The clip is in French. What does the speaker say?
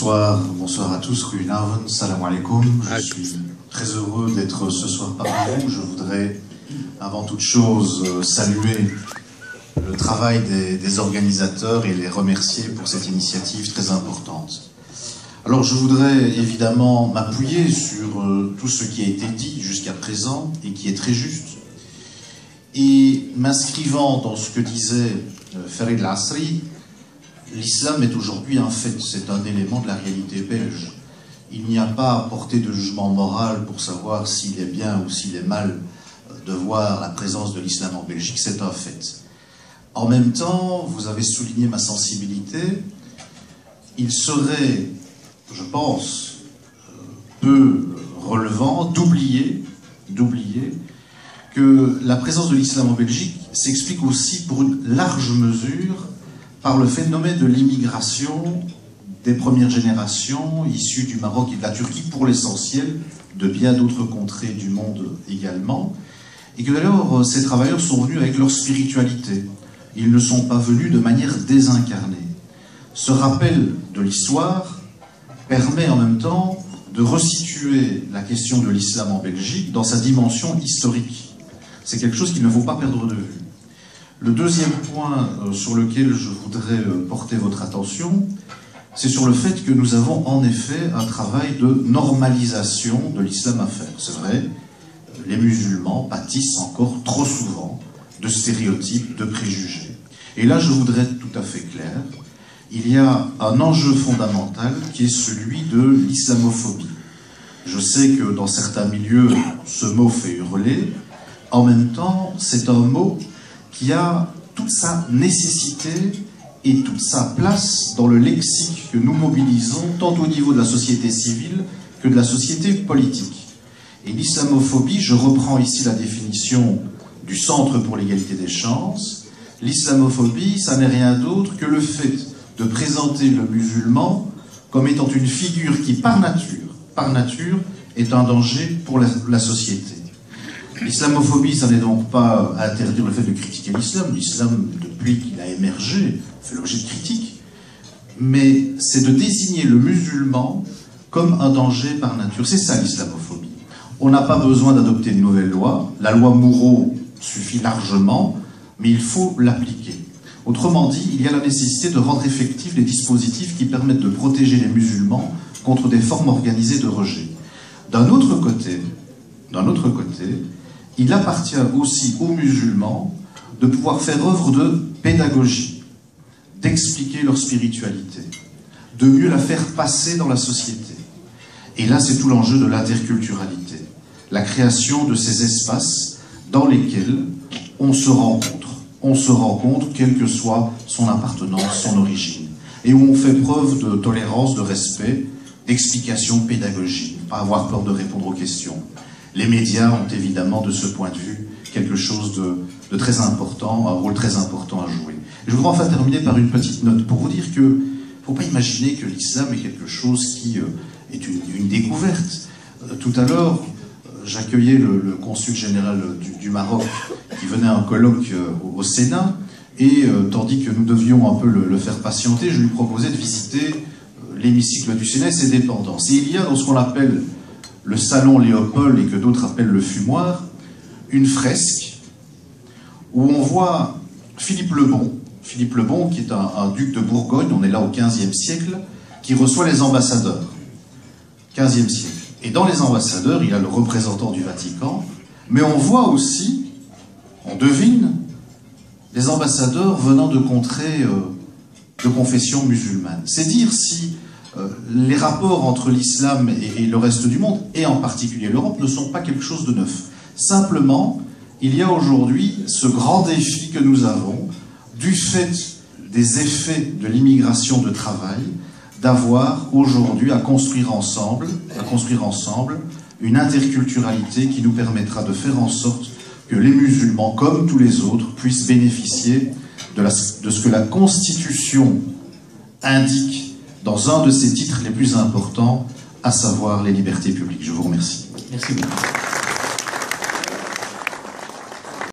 Bonsoir à tous, goedenavond, salam alaikum. Je suis très heureux d'être ce soir parmi vous. Je voudrais avant toute chose saluer le travail des organisateurs et les remercier pour cette initiative très importante. Alors je voudrais évidemment m'appuyer sur tout ce qui a été dit jusqu'à présent et qui est très juste. Et m'inscrivant dans ce que disait Farid Lasri, l'islam est aujourd'hui un fait, c'est un élément de la réalité belge. Il n'y a pas à porter de jugement moral pour savoir s'il est bien ou s'il est mal de voir la présence de l'islam en Belgique, c'est un fait. En même temps, vous avez souligné ma sensibilité, il serait, je pense, peu relevant d'oublier que la présence de l'islam en Belgique s'explique aussi pour une large mesure par le phénomène de l'immigration des premières générations issues du Maroc et de la Turquie, pour l'essentiel, de bien d'autres contrées du monde également, et que d'ailleurs ces travailleurs sont venus avec leur spiritualité. Ils ne sont pas venus de manière désincarnée. Ce rappel de l'histoire permet en même temps de resituer la question de l'islam en Belgique dans sa dimension historique. C'est quelque chose qu'il ne faut pas perdre de vue. Le deuxième point sur lequel je voudrais porter votre attention, c'est sur le fait que nous avons en effet un travail de normalisation de l'islam à faire. C'est vrai, les musulmans pâtissent encore trop souvent de stéréotypes, de préjugés. Et là, je voudrais être tout à fait clair, il y a un enjeu fondamental qui est celui de l'islamophobie. Je sais que dans certains milieux, ce mot fait hurler. En même temps, c'est un mot qui a toute sa nécessité et toute sa place dans le lexique que nous mobilisons, tant au niveau de la société civile que de la société politique. Et l'islamophobie, je reprends ici la définition du Centre pour l'égalité des chances, l'islamophobie, ça n'est rien d'autre que le fait de présenter le musulman comme étant une figure qui, par nature, est un danger pour la société. L'islamophobie, ça n'est donc pas interdire le fait de critiquer l'islam. L'islam, depuis qu'il a émergé, fait l'objet de critiques. Mais c'est de désigner le musulman comme un danger par nature. C'est ça l'islamophobie. On n'a pas besoin d'adopter une nouvelle loi. La loi Moureau suffit largement, mais il faut l'appliquer. Autrement dit, il y a la nécessité de rendre effectifs les dispositifs qui permettent de protéger les musulmans contre des formes organisées de rejet. D'un autre côté, il appartient aussi aux musulmans de pouvoir faire œuvre de pédagogie, d'expliquer leur spiritualité, de mieux la faire passer dans la société. Et là, c'est tout l'enjeu de l'interculturalité, la création de ces espaces dans lesquels on se rencontre, quelle que soit son appartenance, son origine, et où on fait preuve de tolérance, de respect, d'explication pédagogique, pas avoir peur de répondre aux questions. Les médias ont évidemment, de ce point de vue, quelque chose de très important, un rôle très important à jouer. Je voudrais enfin terminer par une petite note pour vous dire qu'il ne faut pas imaginer que l'islam est quelque chose qui est une découverte. Tout à l'heure, j'accueillais le consul général du Maroc qui venait à un colloque au Sénat, et tandis que nous devions un peu le faire patienter, je lui proposais de visiter l'hémicycle du Sénat et ses dépendances. Et il y a dans ce qu'on appelle le salon Léopold, et que d'autres appellent le fumoir, une fresque où on voit Philippe le Bon, qui est un duc de Bourgogne, on est là au XVe siècle, qui reçoit les ambassadeurs. XVe siècle. Et dans les ambassadeurs, il a le représentant du Vatican, mais on voit aussi, on devine, les ambassadeurs venant de contrées de confession musulmane. C'est dire si les rapports entre l'islam et le reste du monde, et en particulier l'Europe, ne sont pas quelque chose de neuf. Simplement, il y a aujourd'hui ce grand défi que nous avons, du fait des effets de l'immigration de travail, d'avoir aujourd'hui à construire ensemble une interculturalité qui nous permettra de faire en sorte que les musulmans, comme tous les autres, puissent bénéficier de ce que la Constitution indique dans un de ses titres les plus importants, à savoir les libertés publiques. Je vous remercie. Merci beaucoup.